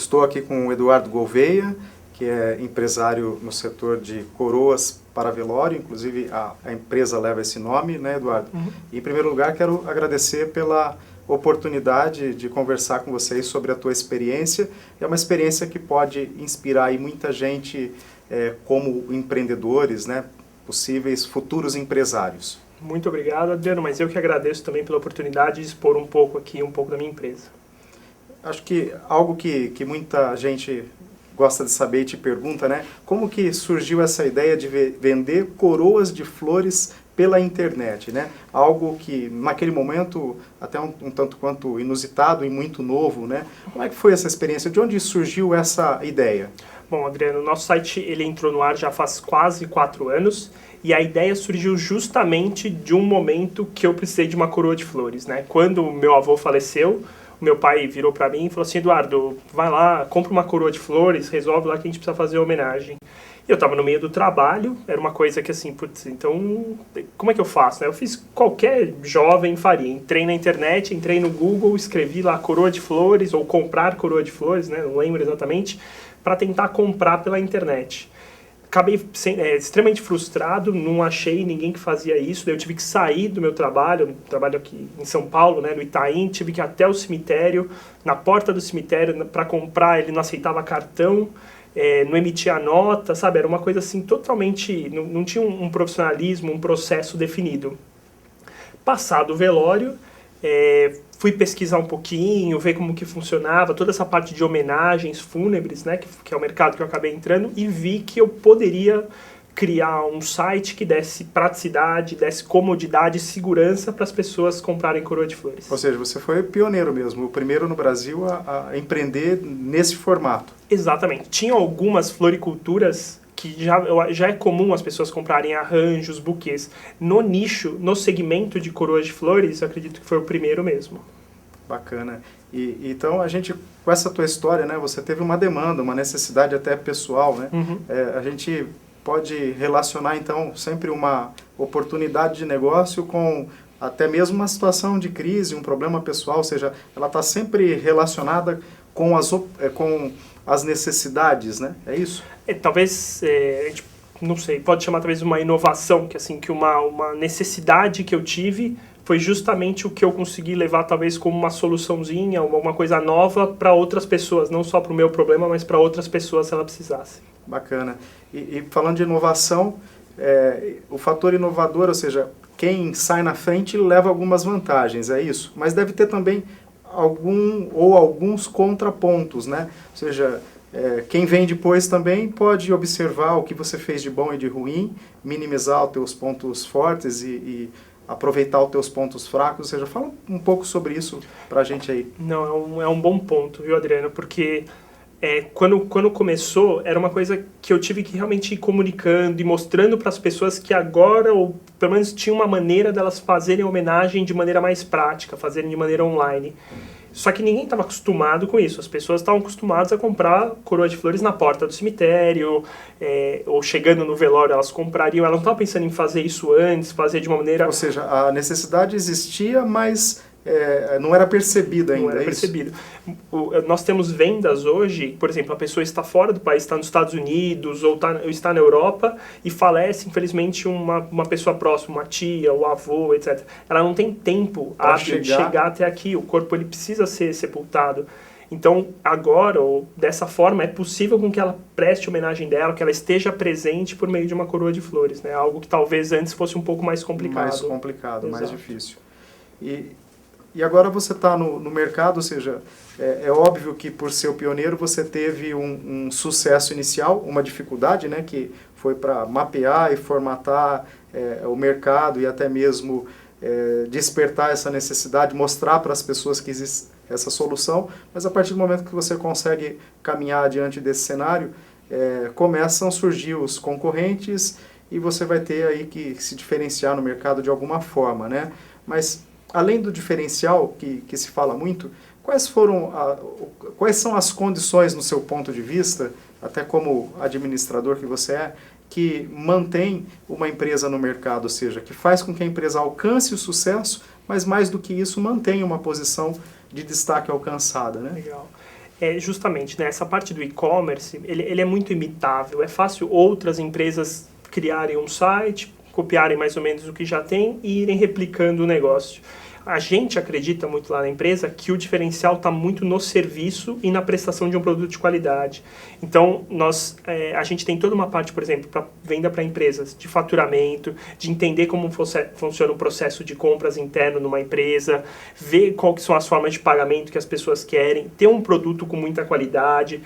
Estou aqui com o Eduardo Gouveia, que é empresário no setor de coroas para velório, inclusive a empresa leva esse nome, né, Eduardo? Uhum. E, em primeiro lugar, quero agradecer pela oportunidade de conversar com vocês sobre a tua experiência. É uma experiência que pode inspirar aí muita gente como empreendedores, né, possíveis futuros empresários. Muito obrigado, Adriano, mas eu que agradeço também pela oportunidade de expor um pouco aqui, um pouco da minha empresa. Acho que algo que muita gente gosta de saber e te pergunta, né? Como que surgiu essa ideia de vender coroas de flores pela internet, né? Algo que, naquele momento, até um tanto quanto inusitado e muito novo, né? Como é que foi essa experiência? De onde surgiu essa ideia? Bom, Adriano, o nosso site ele entrou no ar já faz quase 4 anos e a ideia surgiu justamente de um momento que eu precisei de uma coroa de flores, né? Quando meu avô faleceu, meu pai virou para mim e falou assim: Eduardo, vai lá, compra uma coroa de flores, resolve lá que a gente precisa fazer a homenagem. E eu estava no meio do trabalho, era uma coisa que assim, putz, então, como é que eu faço, né? Eu fiz qualquer jovem faria, entrei na internet, entrei no Google, escrevi lá coroa de flores, ou comprar coroa de flores, né? Não lembro exatamente, para tentar comprar pela internet. Acabei extremamente frustrado, não achei ninguém que fazia isso, daí eu tive que sair do meu trabalho aqui em São Paulo, né, no Itaim, tive que ir até o cemitério, na porta do cemitério, para comprar, ele não aceitava cartão, não emitia nota, sabe, era uma coisa assim totalmente, não tinha um profissionalismo, um processo definido. Passado o velório, fui pesquisar um pouquinho, ver como que funcionava, toda essa parte de homenagens fúnebres, né, que é o mercado que eu acabei entrando, e vi que eu poderia criar um site que desse praticidade, desse comodidade e segurança para as pessoas comprarem coroa de flores. Ou seja, você foi pioneiro mesmo, o primeiro no Brasil a empreender nesse formato. Exatamente. Tinham algumas floriculturas que já é comum as pessoas comprarem arranjos, buquês. No nicho, no segmento de coroas de flores, eu acredito que foi o primeiro mesmo. Bacana. Então, a gente, com essa tua história, né, você teve uma demanda, uma necessidade até pessoal, né? Uhum. A gente pode relacionar, então, sempre uma oportunidade de negócio com até mesmo uma situação de crise, um problema pessoal, ou seja, ela está sempre relacionada com as necessidades, né? É isso? Talvez, a gente, não sei, pode chamar talvez uma inovação, que assim, que uma necessidade que eu tive foi justamente o que eu consegui levar talvez como uma soluçãozinha, uma coisa nova para outras pessoas, não só para o meu problema, mas para outras pessoas se ela precisasse. Bacana. E falando de inovação, o fator inovador, ou seja, quem sai na frente leva algumas vantagens, é isso? Mas deve ter também alguns contrapontos, né? Ou seja, quem vem depois também pode observar o que você fez de bom e de ruim, minimizar os teus pontos fortes e aproveitar os teus pontos fracos. Ou seja, fala um pouco sobre isso pra gente aí. Não, é um bom ponto, viu, Adriano? Porque quando começou, era uma coisa que eu tive que realmente ir comunicando e mostrando para as pessoas que agora, ou pelo menos tinha uma maneira delas fazerem homenagem de maneira mais prática, fazerem de maneira online. Só que ninguém estava acostumado com isso. As pessoas estavam acostumadas a comprar coroa de flores na porta do cemitério, ou chegando no velório elas comprariam. Elas não estavam pensando em fazer isso antes, fazer de uma maneira... Ou seja, a necessidade existia, mas não era percebida ainda. Não era percebido. Nós temos vendas hoje, por exemplo, a pessoa está fora do país, está nos Estados Unidos ou está na Europa e falece, infelizmente, uma pessoa próxima, uma tia, o avô, etc. Ela não tem tempo hábil de chegar até aqui, o corpo ele precisa ser sepultado. Então, agora, ou dessa forma, é possível com que ela preste homenagem dela, que ela esteja presente por meio de uma coroa de flores, né? Algo que talvez antes fosse um pouco mais complicado. Mais complicado, Exato. Mais difícil. E agora você está no mercado, ou seja, é óbvio que por ser o pioneiro você teve um sucesso inicial, uma dificuldade, né, que foi para mapear e formatar o mercado e até mesmo despertar essa necessidade, mostrar para as pessoas que existe essa solução, mas a partir do momento que você consegue caminhar diante desse cenário, começam a surgir os concorrentes e você vai ter aí que se diferenciar no mercado de alguma forma, né? Mas além do diferencial, que se fala muito, quais são as condições, no seu ponto de vista, até como administrador que você é, que mantém uma empresa no mercado, ou seja, que faz com que a empresa alcance o sucesso, mas mais do que isso, mantenha uma posição de destaque alcançada, né? Legal. Justamente, né, essa parte do e-commerce, ele é muito imitável. É fácil outras empresas criarem um site, copiarem mais ou menos o que já tem e irem replicando o negócio. A gente acredita muito lá na empresa que o diferencial está muito no serviço e na prestação de um produto de qualidade. Então, a gente tem toda uma parte, por exemplo, para venda para empresas, de faturamento, de entender como funciona o processo de compras interno numa empresa, ver qual que são as formas de pagamento que as pessoas querem, ter um produto com muita qualidade,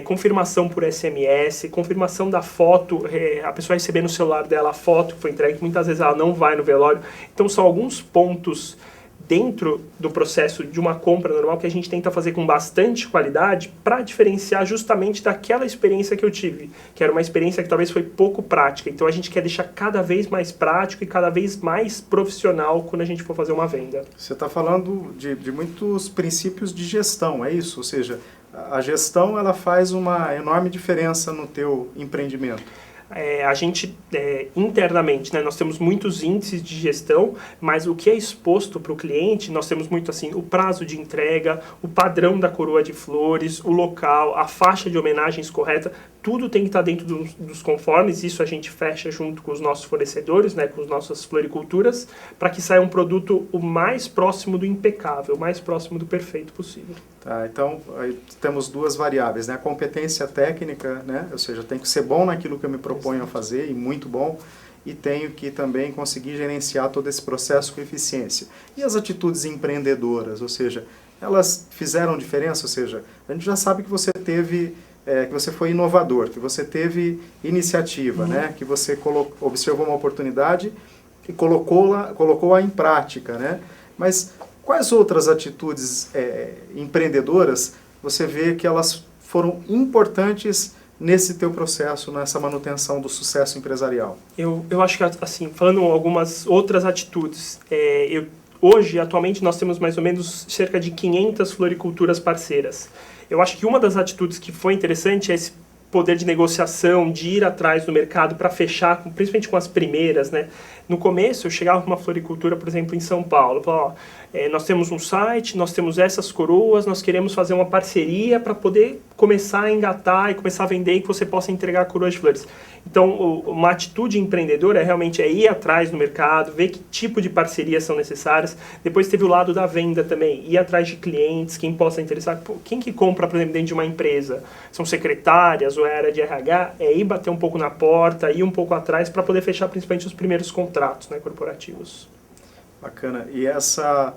confirmação por SMS, confirmação da foto, a pessoa receber no celular dela a foto que foi entregue, muitas vezes ela não vai no velório. Então, são alguns pontos dentro do processo de uma compra normal que a gente tenta fazer com bastante qualidade para diferenciar justamente daquela experiência que eu tive, que era uma experiência que talvez foi pouco prática. Então a gente quer deixar cada vez mais prático e cada vez mais profissional quando a gente for fazer uma venda. Você está falando de muitos princípios de gestão, é isso? Ou seja, a gestão ela faz uma enorme diferença no teu empreendimento. A gente, internamente, né, nós temos muitos índices de gestão, mas o que é exposto para o cliente, nós temos muito assim, o prazo de entrega, o padrão da coroa de flores, o local, a faixa de homenagens correta, tudo tem que estar dentro dos conformes, isso a gente fecha junto com os nossos fornecedores, né, com as nossas floriculturas, para que saia um produto o mais próximo do impecável, o mais próximo do perfeito possível. Tá, então, aí temos duas variáveis, né? A competência técnica, né? Ou seja, tenho que ser bom naquilo que eu me proponho a fazer, e muito bom, e tenho que também conseguir gerenciar todo esse processo com eficiência. E as atitudes empreendedoras, ou seja, elas fizeram diferença? Ou seja, a gente já sabe que você teve, que você foi inovador, que você teve iniciativa, né? Que você observou uma oportunidade e colocou-a em prática, né? Mas quais outras atitudes empreendedoras você vê que elas foram importantes nesse teu processo, nessa manutenção do sucesso empresarial? Eu acho que, assim, falando algumas outras atitudes, hoje, atualmente, nós temos mais ou menos cerca de 500 floriculturas parceiras. Eu acho que uma das atitudes que foi interessante é esse poder de negociação, de ir atrás do mercado para fechar, principalmente com as primeiras, né? No começo, eu chegava com uma floricultura, por exemplo, em São Paulo, falava, nós temos um site, nós temos essas coroas, nós queremos fazer uma parceria para poder começar a engatar e começar a vender e que você possa entregar coroas de flores. Então, uma atitude empreendedora realmente é ir atrás do mercado, ver que tipo de parcerias são necessárias. Depois teve o lado da venda também, ir atrás de clientes, quem possa interessar. Quem que compra, por exemplo, dentro de uma empresa? São secretárias ou é área de RH? É ir bater um pouco na porta, ir um pouco atrás para poder fechar principalmente os primeiros contratos, né, corporativos. Bacana. E essa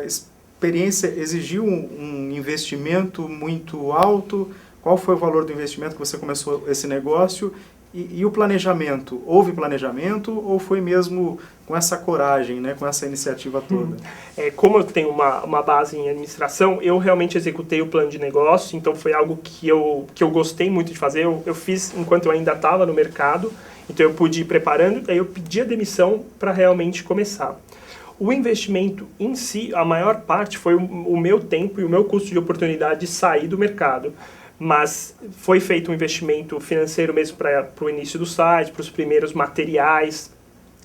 experiência exigiu um investimento muito alto? Qual foi o valor do investimento que você começou esse negócio? E o planejamento? Houve planejamento ou foi mesmo com essa coragem, né, com essa iniciativa toda? Como eu tenho uma base em administração, eu realmente executei o plano de negócio, então foi algo que eu gostei muito de fazer. Eu fiz enquanto eu ainda estava no mercado, então eu pude ir preparando, daí eu pedi a demissão para realmente começar. O investimento em si, a maior parte foi o meu tempo e o meu custo de oportunidade de sair do mercado. Mas foi feito um investimento financeiro mesmo para o início do site, para os primeiros materiais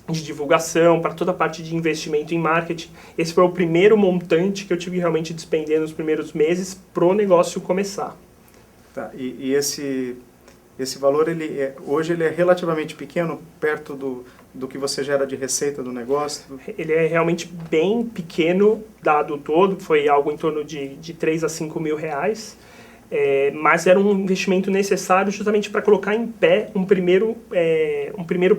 de divulgação, para toda a parte de investimento em marketing. Esse foi o primeiro montante que eu tive que realmente despender nos primeiros meses para o negócio começar. Tá, e esse valor, hoje ele é relativamente pequeno, perto do que você gera de receita do negócio? Ele é realmente bem pequeno, dado todo, foi algo em torno de 3 a 5 mil reais. Mas era um investimento necessário justamente para colocar em pé um primeiro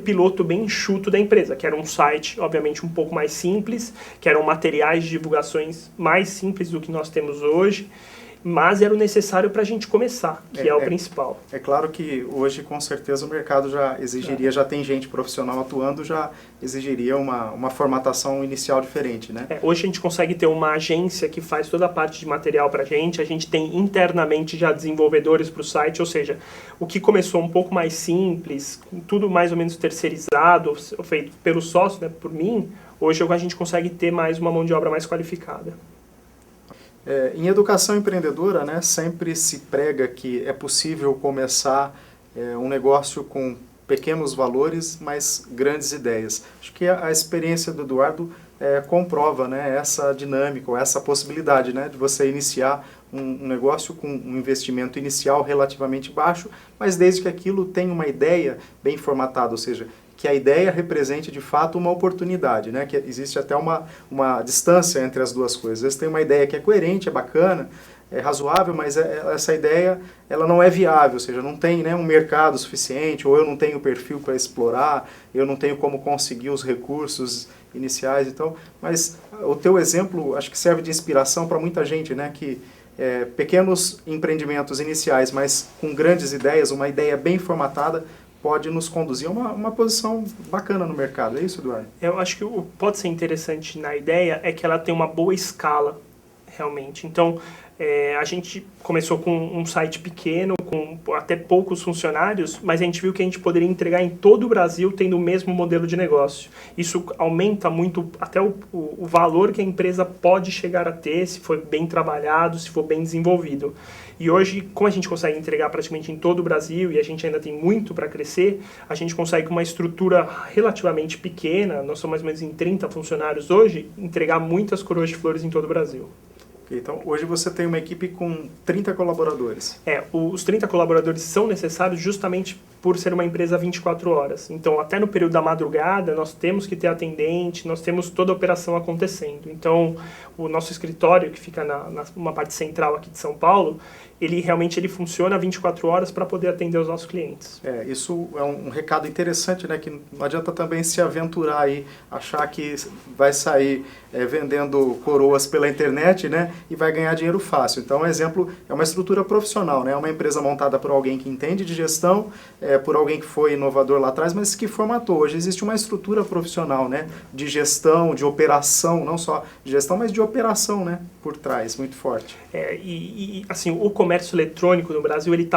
piloto bem enxuto da empresa, que era um site, obviamente, um pouco mais simples, que eram materiais de divulgações mais simples do que nós temos hoje, mas era o necessário para a gente começar, que é o principal. É claro que hoje, com certeza, o mercado já exigiria, já tem gente profissional atuando, já exigiria uma formatação inicial diferente, né? Hoje a gente consegue ter uma agência que faz toda a parte de material para a gente tem internamente já desenvolvedores para o site, ou seja, o que começou um pouco mais simples, tudo mais ou menos terceirizado, feito pelo sócio, né, por mim, hoje a gente consegue ter mais uma mão de obra mais qualificada. Em educação empreendedora, né, sempre se prega que é possível começar um negócio com pequenos valores, mas grandes ideias. Acho que a experiência do Eduardo comprova, né, essa dinâmica, ou essa possibilidade, né, de você iniciar um negócio com um investimento inicial relativamente baixo, mas desde que aquilo tenha uma ideia bem formatada, ou seja, que a ideia represente de fato uma oportunidade, né? Que existe até uma distância entre as duas coisas. Às vezes tem uma ideia que é coerente, é bacana, é razoável, mas essa ideia ela não é viável, ou seja, não tem, né, um mercado suficiente, ou eu não tenho perfil para explorar, eu não tenho como conseguir os recursos iniciais, então, mas o teu exemplo acho que serve de inspiração para muita gente, né, que pequenos empreendimentos iniciais, mas com grandes ideias, uma ideia bem formatada, pode nos conduzir a uma posição bacana no mercado. É isso, Eduardo? Eu acho que o que pode ser interessante na ideia é que ela tem uma boa escala, realmente. Então, a gente começou com um site pequeno, com até poucos funcionários, mas a gente viu que a gente poderia entregar em todo o Brasil tendo o mesmo modelo de negócio. Isso aumenta muito até o valor que a empresa pode chegar a ter, se for bem trabalhado, se for bem desenvolvido. E hoje, como a gente consegue entregar praticamente em todo o Brasil e a gente ainda tem muito para crescer, a gente consegue com uma estrutura relativamente pequena, nós somos mais ou menos em 30 funcionários hoje, entregar muitas coroas de flores em todo o Brasil. Então, hoje você tem uma equipe com 30 colaboradores. Os 30 colaboradores são necessários justamente por ser uma empresa 24 horas. Então, até no período da madrugada, nós temos que ter atendente, nós temos toda a operação acontecendo. Então, o nosso escritório, que fica numa parte central aqui de São Paulo, ele funciona 24 horas para poder atender os nossos clientes. Isso é um recado interessante, né? Que não adianta também se aventurar aí, achar que vai sair vendendo coroas pela internet, né? E vai ganhar dinheiro fácil. Então, um exemplo é uma estrutura profissional, né? É uma empresa montada por alguém que entende de gestão, por alguém que foi inovador lá atrás, mas que formatou. Hoje existe uma estrutura profissional, né? De gestão, de operação, não só de gestão, mas de operação, né? Por trás, muito forte. Assim, o comércio eletrônico no Brasil, ele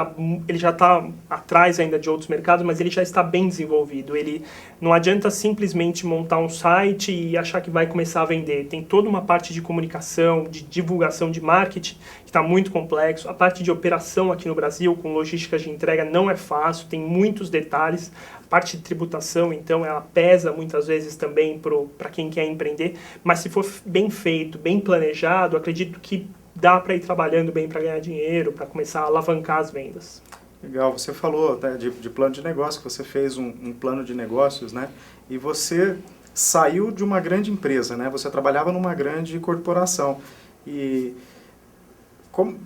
já está atrás ainda de outros mercados, mas ele já está bem desenvolvido. Ele não adianta simplesmente montar um site e achar que vai começar a vender. Tem toda uma parte de comunicação, de divulgação, de marketing, que está muito complexo. A parte de operação aqui no Brasil, com logística de entrega, não é fácil, tem muitos detalhes. A parte de tributação, então, ela pesa muitas vezes também para quem quer empreender, mas se for bem feito, bem planejado, acredito que dá para ir trabalhando bem para ganhar dinheiro, para começar a alavancar as vendas. Legal, você falou, né, de plano de negócio, que você fez um plano de negócios, né? E você saiu de uma grande empresa, né? Você trabalhava numa grande corporação. E como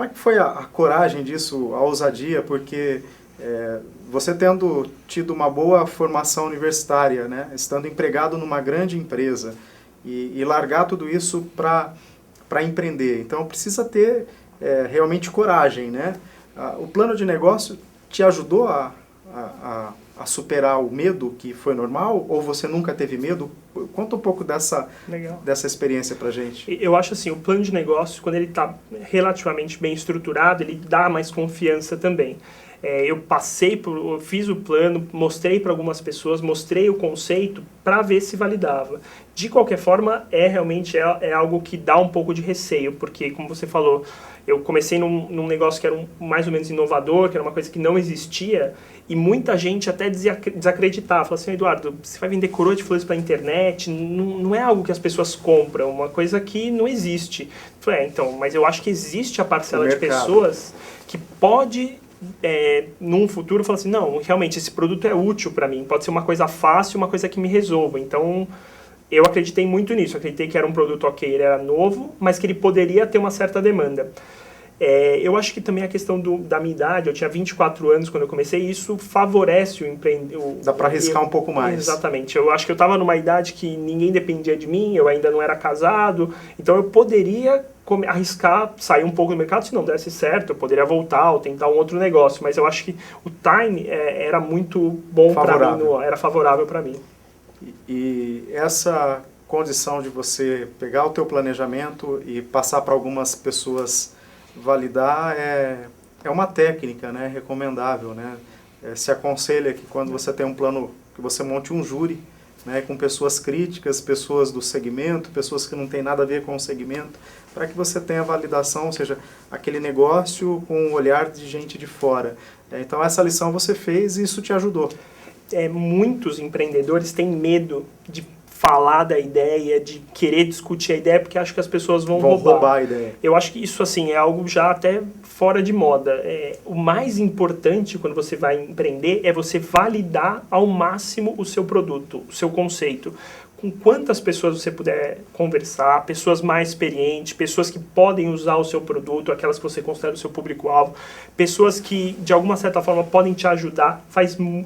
é que foi a coragem disso, a ousadia? Porque você tendo tido uma boa formação universitária, né? Estando empregado numa grande empresa e largar tudo isso para empreender. Então, precisa ter realmente coragem, né? O plano de negócio te ajudou a superar o medo, que foi normal, ou você nunca teve medo? Conta um pouco dessa experiência pra gente. Eu acho assim, o plano de negócio, quando ele está relativamente bem estruturado, ele dá mais confiança também. Eu fiz o plano, mostrei para algumas pessoas, mostrei o conceito para ver se validava. De qualquer forma, realmente algo que dá um pouco de receio, porque, como você falou, eu comecei num negócio que era mais ou menos inovador, que era uma coisa que não existia, e muita gente até desacreditava. Falava assim, Eduardo, você vai vender coroa de flores pela internet? Não é algo que as pessoas compram, uma coisa que não existe. Eu falei, então, mas eu acho que existe a parcela de pessoas que pode... num futuro falar assim, não, realmente esse produto é útil para mim, pode ser uma coisa fácil, uma coisa que me resolva. Então, eu acreditei muito nisso, acreditei que era um produto ok, ele era novo, mas que ele poderia ter uma certa demanda. Eu acho que também a questão da minha idade, eu tinha 24 anos quando eu comecei, isso favorece o empreendedor. Dá para arriscar um pouco mais. Exatamente, eu acho que eu estava numa idade que ninguém dependia de mim, eu ainda não era casado, então eu poderia arriscar, sair um pouco do mercado, se não desse certo, eu poderia voltar ou tentar um outro negócio, mas eu acho que o time era muito bom para mim, era favorável para mim. E essa condição de você pegar o teu planejamento e passar para algumas pessoas validar é uma técnica, né, recomendável, né? Se aconselha que quando você tem um plano, que você monte um júri, né, com pessoas críticas, pessoas do segmento, pessoas que não têm nada a ver com o segmento, para que você tenha validação, ou seja, aquele negócio com o olhar de gente de fora. Então essa lição você fez e isso te ajudou. Muitos empreendedores têm medo de falar da ideia, de querer discutir a ideia, porque acho que as pessoas vão roubar a ideia. Eu acho que isso assim é algo já até fora de moda. O mais importante quando você vai empreender é você validar ao máximo o seu produto, o seu conceito. Com quantas pessoas você puder conversar, pessoas mais experientes, pessoas que podem usar o seu produto, aquelas que você considera o seu público-alvo, pessoas que de alguma certa forma podem te ajudar,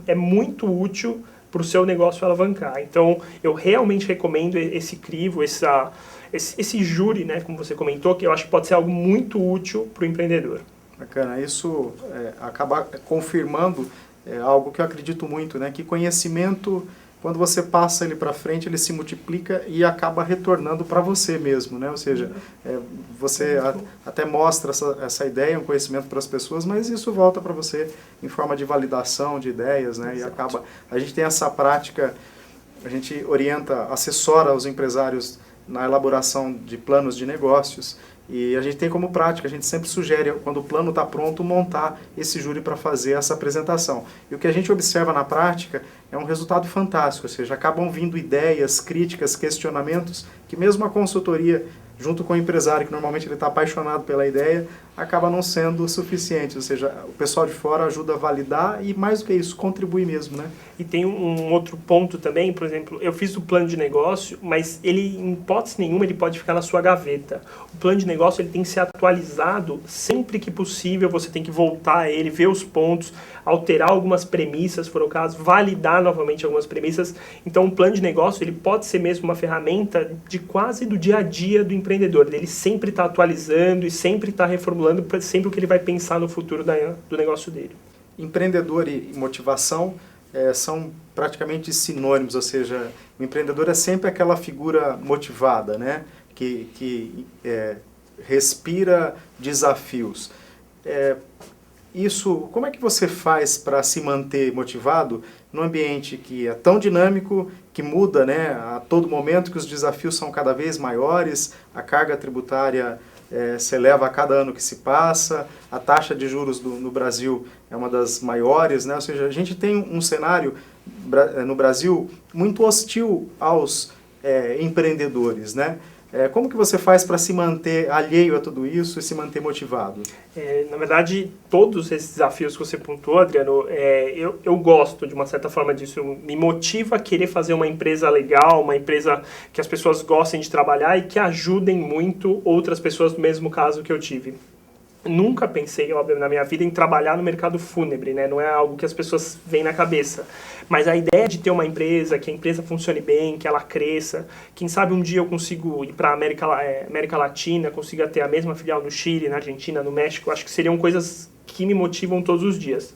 é muito útil para o seu negócio alavancar. Então, eu realmente recomendo esse crivo, esse júri, né, como você comentou, que eu acho que pode ser algo muito útil para o empreendedor. Bacana. Isso acaba confirmando algo que eu acredito muito, né, que conhecimento, quando você passa ele para frente, ele se multiplica e acaba retornando para você mesmo, né? Ou seja, você até mostra essa ideia, um conhecimento para as pessoas, mas isso volta para você em forma de validação de ideias, né? Exato. E acaba... A gente tem essa prática, a gente orienta, assessora os empresários na elaboração de planos de negócios, e a gente tem como prática, a gente sempre sugere, quando o plano está pronto, montar esse júri para fazer essa apresentação. E o que a gente observa na prática é um resultado fantástico, ou seja, acabam vindo ideias, críticas, questionamentos, que mesmo a consultoria, junto com o empresário, que normalmente ele está apaixonado pela ideia, acaba não sendo suficiente, ou seja, o pessoal de fora ajuda a validar e, mais do que isso, contribui mesmo, né? E tem um outro ponto também, por exemplo, eu fiz o plano de negócio, mas ele, em hipótese nenhuma, ele pode ficar na sua gaveta. O plano de negócio ele tem que ser atualizado sempre que possível, você tem que voltar a ele, ver os pontos, alterar algumas premissas, se for o caso, validar novamente algumas premissas. Então, o plano de negócio ele pode ser mesmo uma ferramenta de quase do dia a dia do empreendedor. Ele sempre está atualizando e sempre está reformulando sempre o que ele vai pensar no futuro do negócio dele. Empreendedor e motivação são praticamente sinônimos, ou seja, o empreendedor é sempre aquela figura motivada, né? que respira desafios. Isso, como é que você faz para se manter motivado num ambiente que é tão dinâmico, que muda, né, a todo momento, que os desafios são cada vez maiores, a carga tributária se eleva a cada ano que se passa, a taxa de juros no Brasil é uma das maiores, né? Ou seja, a gente tem um cenário no Brasil muito hostil aos empreendedores, né? Como que você faz para se manter alheio a tudo isso e se manter motivado? Na verdade, todos esses desafios que você pontuou, Adriano, eu gosto de uma certa forma disso. Me motiva a querer fazer uma empresa legal, uma empresa que as pessoas gostem de trabalhar e que ajudem muito outras pessoas no mesmo caso que eu tive. Nunca pensei, óbvio, na minha vida em trabalhar no mercado fúnebre, né? Não é algo que as pessoas veem na cabeça. Mas a ideia de ter uma empresa, que a empresa funcione bem, que ela cresça, quem sabe um dia eu consigo ir para a América Latina, consiga ter a mesma filial no Chile, na Argentina, no México, acho que seriam coisas que me motivam todos os dias.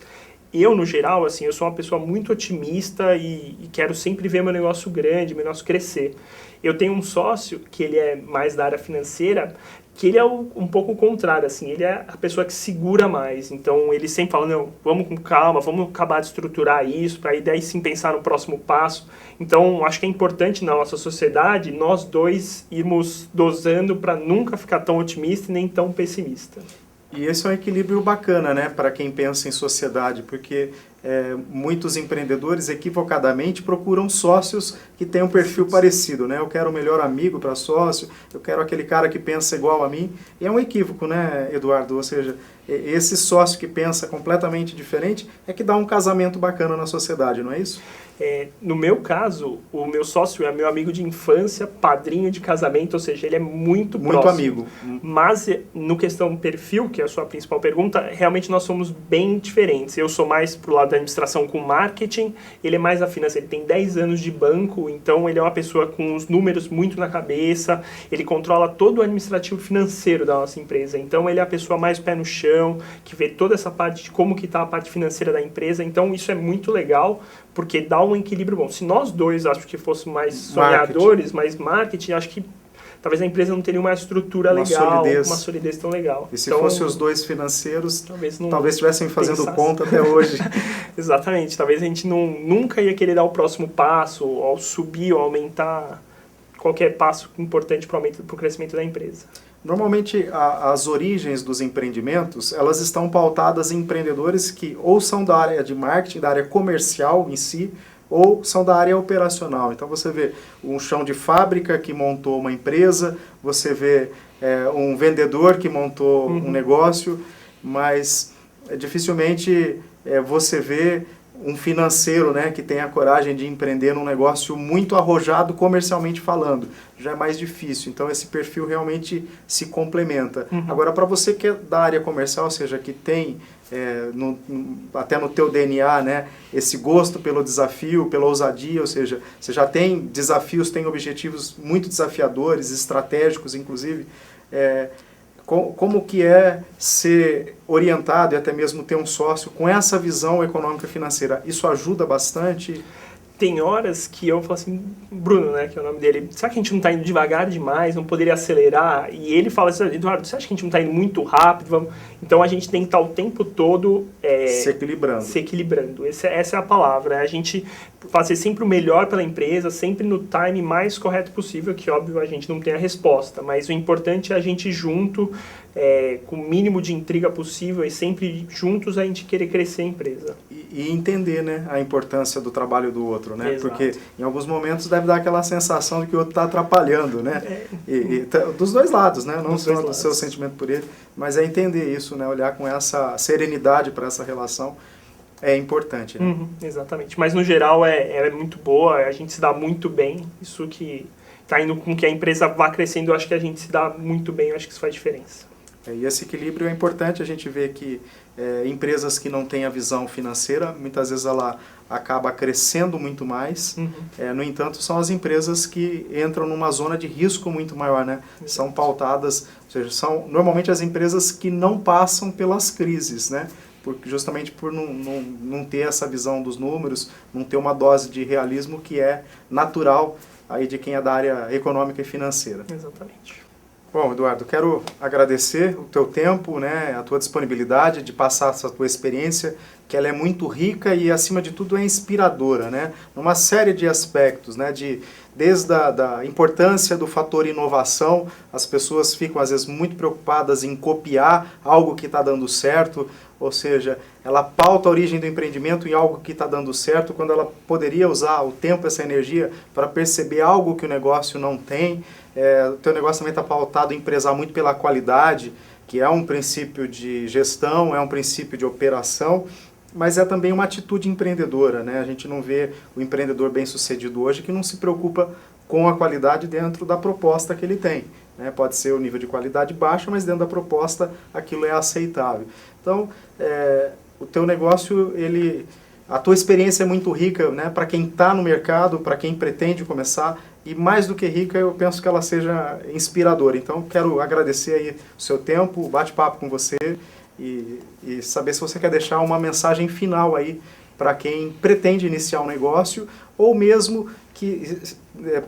Eu, no geral, assim, eu sou uma pessoa muito otimista e quero sempre ver meu negócio grande, meu negócio crescer. Eu tenho um sócio que ele é mais da área financeira, que ele é um pouco o contrário, assim, ele é a pessoa que segura mais, então ele sempre fala, não, vamos com calma, vamos acabar de estruturar isso, para daí sim pensar no próximo passo. Então, acho que é importante na nossa sociedade, nós dois irmos dosando para nunca ficar tão otimista e nem tão pessimista. E esse é um equilíbrio bacana, né, para quem pensa em sociedade, porque muitos empreendedores equivocadamente procuram sócios que têm um perfil parecido, né? Eu quero o melhor amigo para sócio, eu quero aquele cara que pensa igual a mim. E é um equívoco, né, Eduardo? Ou seja, esse sócio que pensa completamente diferente é que dá um casamento bacana na sociedade, não é isso? No meu caso, o meu sócio é meu amigo de infância, padrinho de casamento, ou seja, ele é muito próximo. Muito amigo. Mas, no questão perfil, que é a sua principal pergunta, realmente nós somos bem diferentes. Eu sou mais pro lado da administração com marketing, ele é mais da finança, ele tem 10 anos de banco, então ele é uma pessoa com os números muito na cabeça, ele controla todo o administrativo financeiro da nossa empresa, então ele é a pessoa mais pé no chão, que vê toda essa parte de como que está a parte financeira da empresa, então isso é muito legal, porque dá um equilíbrio bom. Se nós dois, acho que fossemos mais sonhadores, mais marketing, acho que talvez a empresa não teria uma estrutura legal, uma solidez tão legal. E se fossem os dois financeiros, talvez estivessem fazendo pensasse. Conta até hoje. Exatamente. Talvez a gente nunca ia querer dar o próximo passo, ou subir, ou aumentar qualquer passo importante para o crescimento da empresa. Normalmente, as origens dos empreendimentos, elas estão pautadas em empreendedores que ou são da área de marketing, da área comercial em si, ou são da área operacional. Então você vê um chão de fábrica que montou uma empresa, você vê um vendedor que montou um negócio, mas dificilmente você vê um financeiro, né, que tem a coragem de empreender num negócio muito arrojado comercialmente falando. Já é mais difícil, então esse perfil realmente se complementa. Agora, para você que é da área comercial, ou seja, que tem até no teu DNA, né, esse gosto pelo desafio, pela ousadia, ou seja, você já tem desafios, tem objetivos muito desafiadores, estratégicos, inclusive, como que é ser orientado e até mesmo ter um sócio com essa visão econômica financeira? Isso ajuda bastante? Tem horas que eu falo assim, Bruno, né, que é o nome dele, será que a gente não está indo devagar demais, não poderia acelerar? E ele fala assim, Eduardo, você acha que a gente não está indo muito rápido? Vamos... Então a gente tem que estar o tempo todo se equilibrando. Se equilibrando. Essa é a palavra, a gente fazer sempre o melhor pela empresa, sempre no time mais correto possível, que óbvio a gente não tem a resposta, mas o importante é a gente junto, com o mínimo de intriga possível e sempre juntos a gente querer crescer a empresa. E entender, né, a importância do trabalho do outro, né? Exato. Porque em alguns momentos deve dar aquela sensação de que o outro está atrapalhando, né? Dos dois lados, né? Não só do seu sentimento por ele, mas é entender isso, né? Olhar com essa serenidade para essa relação é importante, né? Exatamente. Mas no geral é muito boa, a gente se dá muito bem, isso que está indo com que a empresa vá crescendo, eu acho que a gente se dá muito bem, eu acho que isso faz diferença. E esse equilíbrio é importante, a gente vê que empresas que não têm a visão financeira, muitas vezes ela acaba crescendo muito mais, no entanto são as empresas que entram numa zona de risco muito maior, né? São pautadas, ou seja, são normalmente as empresas que não passam pelas crises, né? Justamente por não ter essa visão dos números, não ter uma dose de realismo que é natural aí de quem é da área econômica e financeira. Exatamente. Bom, Eduardo, quero agradecer o teu tempo, né, a tua disponibilidade de passar essa tua experiência, que ela é muito rica e, acima de tudo, é inspiradora, né, numa série de aspectos, né, desde a importância do fator inovação, as pessoas ficam, às vezes, muito preocupadas em copiar algo que está dando certo, ou seja, ela pauta a origem do empreendimento em algo que está dando certo, quando ela poderia usar o tempo, essa energia, para perceber algo que o negócio não tem. O teu negócio também está pautado em prezar muito pela qualidade, que é um princípio de gestão, é um princípio de operação, mas é também uma atitude empreendedora, né? A gente não vê o empreendedor bem-sucedido hoje que não se preocupa com a qualidade dentro da proposta que ele tem, né? Pode ser o nível de qualidade baixo, mas dentro da proposta aquilo é aceitável. Então, o teu negócio, a tua experiência é muito rica, né? Para quem está no mercado, para quem pretende começar, e mais do que rica, eu penso que ela seja inspiradora. Então, quero agradecer aí o seu tempo, o bate-papo com você e saber se você quer deixar uma mensagem final aí para quem pretende iniciar um negócio ou mesmo que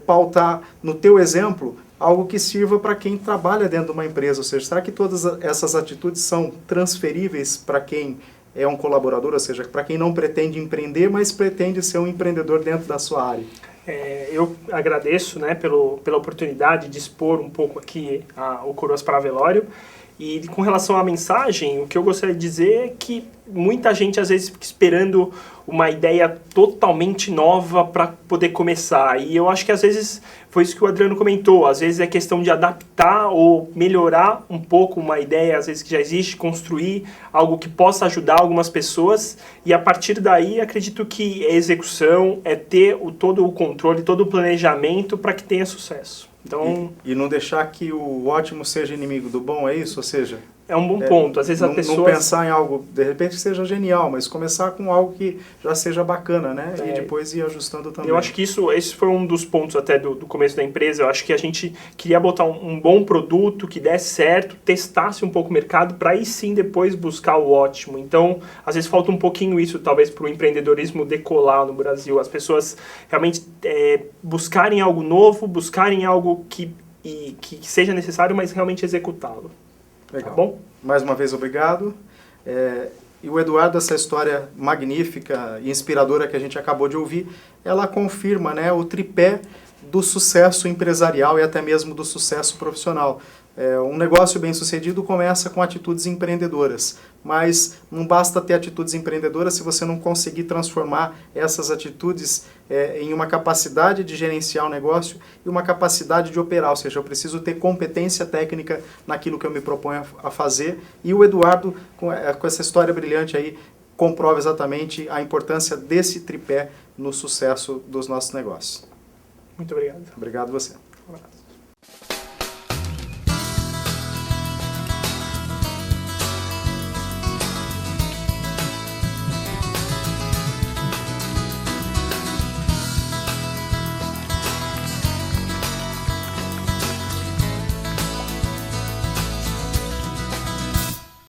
pautar no teu exemplo algo que sirva para quem trabalha dentro de uma empresa. Ou seja, será que todas essas atitudes são transferíveis para quem é um colaborador, ou seja, para quem não pretende empreender, mas pretende ser um empreendedor dentro da sua área? Eu agradeço, né, pela oportunidade de expor um pouco aqui o Coroas para Velório. E com relação à mensagem, o que eu gostaria de dizer é que muita gente às vezes fica esperando uma ideia totalmente nova para poder começar. E eu acho que às vezes foi isso que o Adriano comentou, às vezes é questão de adaptar ou melhorar um pouco uma ideia, às vezes que já existe, construir algo que possa ajudar algumas pessoas, e a partir daí acredito que a execução é ter todo o controle, todo o planejamento para que tenha sucesso. Então, e não deixar que o ótimo seja inimigo do bom, é isso? Ou seja, é um bom ponto. Às vezes a pessoa... Não pensar em algo, de repente, que seja genial, mas começar com algo que já seja bacana, né? E depois ir ajustando também. Eu acho que esse foi um dos pontos até do começo da empresa. Eu acho que a gente queria botar um bom produto que desse certo, testasse um pouco o mercado, para aí sim depois buscar o ótimo. Então, às vezes falta um pouquinho isso, talvez, para o empreendedorismo decolar no Brasil. As pessoas realmente buscarem algo novo, buscarem algo que seja necessário, mas realmente executá-lo. Legal. Tá bom? Mais uma vez, obrigado. E o Eduardo, essa história magnífica e inspiradora que a gente acabou de ouvir, ela confirma, né, o tripé do sucesso empresarial e até mesmo do sucesso profissional. Um negócio bem-sucedido começa com atitudes empreendedoras. mas não basta ter atitudes empreendedoras se você não conseguir transformar essas atitudes em uma capacidade de gerenciar o negócio e uma capacidade de operar, ou seja, eu preciso ter competência técnica naquilo que eu me proponho a fazer, e o Eduardo, com essa história brilhante aí, comprova exatamente a importância desse tripé no sucesso dos nossos negócios. Muito obrigado. Obrigado a você. Um abraço.